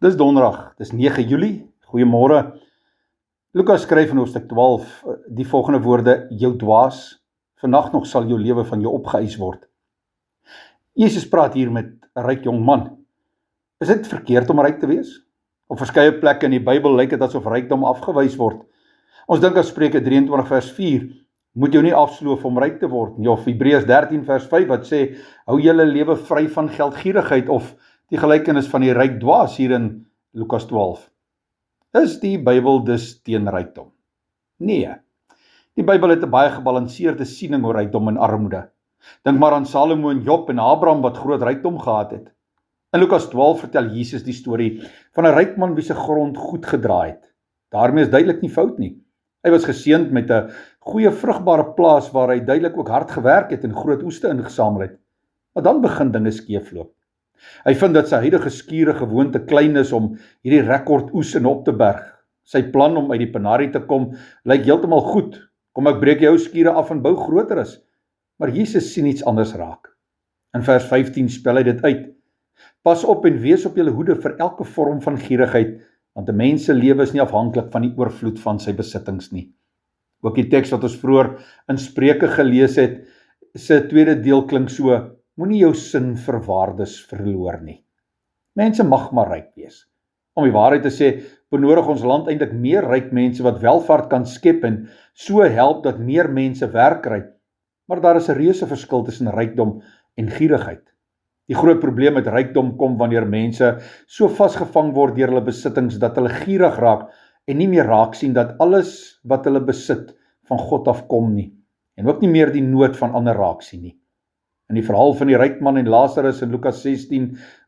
Dis donderdag, dis 9 Julie, goeiemôre. Lukas skryf in hoofstuk 12 die volgende woorde: jou dwaas, vandag nog sal jou lewe van jou opgeëis word. Jesus praat hier met 'n ryk jong man. Is dit verkeerd om ryk te wees? Op verskeie plekke in die Bybel lyk dit asof rykdom afgewys word. Ons dink aan Spreuke 23 vers 4, moet jou nie afsloof om ryk te word nie, of Hebreërs 13 vers 5 wat sê, hou julle lewe vry van geldgierigheid, of die gelykenis van die ryk dwaas hier in Lukas 12. Is die Bybel dus teen rykdom? Nee. Die Bybel het 'n baie gebalanseerde siening oor rykdom en armoede. Dink maar aan Salomo en Job en Abraham wat groot rykdom gehad het. In Lukas 12 vertel Jesus die storie van 'n ryk man wie se grond goed gedraai het. Daarmee is duidelik nie fout nie. Hy was geseënd met 'n goeie vrugbare plaas waar hy duidelik ook hard gewerk het en groot oeste ingesamel het. Maar dan begin dinge skeefloop. Hy vind dat sy huidige skure gewoonte klein is om hierdie rekord oes in op te berg. Sy plan om uit die penarie te kom lyk heeltemal goed. Kom ek breek jou skure af en bou groter is. Maar Jesus sien iets anders raak. In vers 15 spel hy dit uit. Pas op en wees op julle hoede vir elke vorm van gierigheid, want 'n mens se lewe is nie afhanklik van die oorvloed van sy besittings nie. Ook die teks wat ons vroeër in Spreuke gelees het, se tweede deel klink so: moenie jou sin vir waardes verloor nie. Mense mag maar ryk wees. Om die waarheid te sê, benodig ons land eintlik meer ryk mense wat welvaart kan skep en so help dat meer mense werk kry. Maar daar is 'n reuse verskil tussen rykdom en gierigheid. Die groot probleem met rykdom kom wanneer mense so vasgevang word deur hulle besittings dat hulle gierig raak en nie meer raak sien dat alles wat hulle besit van God afkom nie, en ook nie meer die nood van ander raak sien nie. In die verhaal van die ryk man en Lazarus in Lukas 16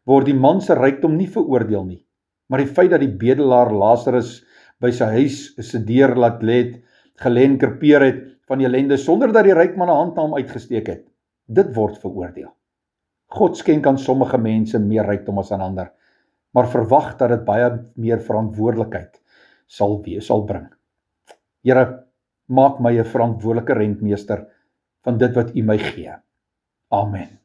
word die man se rykdom nie veroordeel nie, maar die feit dat die bedelaar Lazarus by sy huis se deur laat lê, gelê krepeer het van die ellende sonder dat die ryk man 'n hand na hom uitgesteek het, dit word veroordeel. God skenk aan sommige mense meer rykdom as aan ander, maar verwag dat dit baie meer verantwoordelikheid sal bring. Here, maak my 'n verantwoordelike rentmeester van dit wat U my gee. Amen.